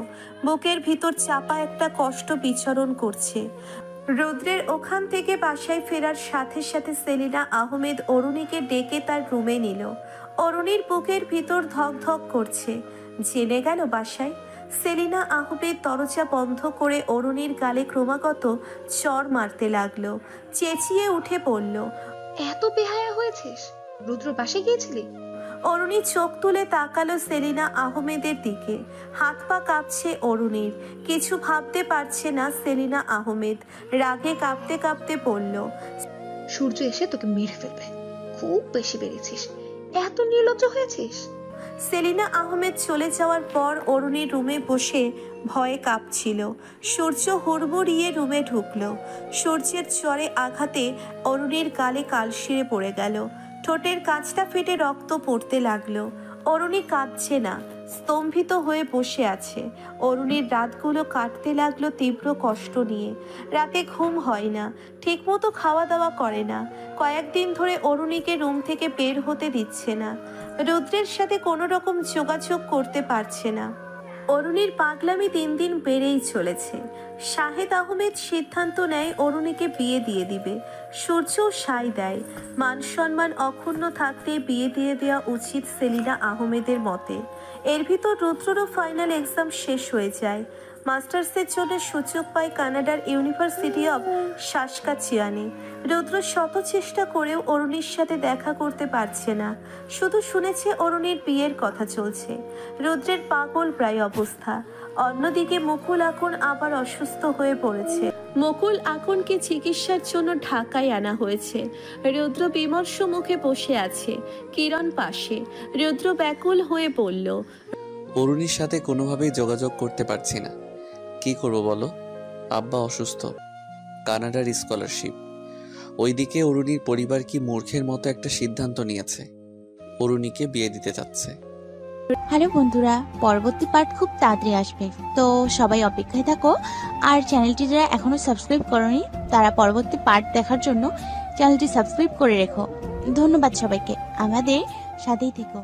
বুকের ভিতর চাপা একটা কষ্ট বিচরণ করছে। রুদ্রের ওখান থেকে বাসায় ফেরার সাথে সাথে সেলিনা আহমেদ অরুণীকে ডেকে তার রুমে নিল। অরুণীর বুকের ভিতর ধক ধক করছে। জেনে গেল বাসায়। সেলিনা আহমেদ দরজা বন্ধ করে অরুণীর গালে ক্রমাগত চড় মারতে লাগলো। চেঁচিয়ে উঠে পড়ল, এত বেহায়া হয়েছিস? রুদ্র বাসে গিয়েছিলি? অরুণী চোখ তুলে তাকালো সেলিনা আহমেদের দিকে। হাত পা কাঁপছে অরুণীর। কিছু ভাবতে পারছে না সেলিনা আহমেদ। রাগে কাঁপতে কাঁপতে বলল, সূর্য এসে তোকে মেরে ফেলবে। খুব বেশি বেড়েছিস, এত নির্লজ্জ হয়েছিস। সেলিনা আহমেদ চলে যাওয়ার পর অরুণীর রুমে বসে ভয়ে কাঁপছিল। সূর্য হুড়মুড়িয়ে রুমে ঢুকলো। সূর্যের চরে আঘাতে অরুণীর গালে কালশিরে পড়ে গেল। ঠোঁটের কাঁচটা ফেটে রক্ত পড়তে লাগলো। অরুণী কাঁদছে না, স্তম্ভিত হয়ে বসে আছে। অরুণীর রাতগুলো কাটতে লাগলো তীব্র কষ্ট নিয়ে। রাতে ঘুম হয় না, ঠিকমতো খাওয়া দাওয়া করে না। কয়েকদিন ধরে অরুণীকে রুম থেকে বের হতে দিচ্ছে না। রুদ্রের সাথে কোনো রকম যোগাযোগ করতে পারছে না। অরুণীর পাগলামি দিন দিন বেড়েই চলেছে। শাহেদ আহমেদ সিদ্ধান্ত নেয় অরুণীকে বিয়ে দিয়ে দিবে। সূর্যও সায় দেয়। মান সম্মান অক্ষুণ্ণ থাকতে বিয়ে দিয়ে দেওয়া উচিত সেলিনা আহমেদের মতে। এর ভিতর রুদ্ররও ফাইনাল এক্সাম শেষ হয়ে যায়। মাস্টার্সের জন্য সুযোগ পায় কানাডার ইউনিভার্সিটি অব সাসকাচিয়ানে। রুদ্র শত চেষ্টা করেও অরুণীর সাথে দেখা করতে পারছে না, শুধু শুনেছে অরুণীর বিয়ের কথা চলছে। রুদ্রের পাগল প্রায় অবস্থা। অন্যদিকে মুকুল আকন আবার অসুস্থ হয়ে পড়েছে। মুকুল আকনকে চিকিৎসার জন্য ঢাকায় আনা হয়েছে। রুদ্র বিমর্ষ মুখে বসে আছে, কিরণ পাশে। রুদ্র ব্যাকুল হয়ে পড়ল। অরুণীর সাথে কোনোভাবেই যোগাযোগ করতে পারছি না, কি করব বলো? আব্বা অসুস্থ, কানাডার স্কলারশিপ। ওইদিকে অরুণীর পরিবার কি মূর্খের মতো একটা সিদ্ধান্ত নিয়েছে, অরুণীকে বিয়ে দিতে চাচ্ছে। হ্যালো বন্ধুরা, পরবর্তী পার্ট খুব তাড়াতাড়ি আসবে, তো সবাই অপেক্ষায় থাকো। আর চ্যানেলটি যারা এখনো সাবস্ক্রাইব করোনি তারা পরবর্তী পার্ট দেখার জন্য চ্যানেলটি সাবস্ক্রাইব করে রেখো। ধন্যবাদ সবাইকে, আমাদের সাথেই থেকো।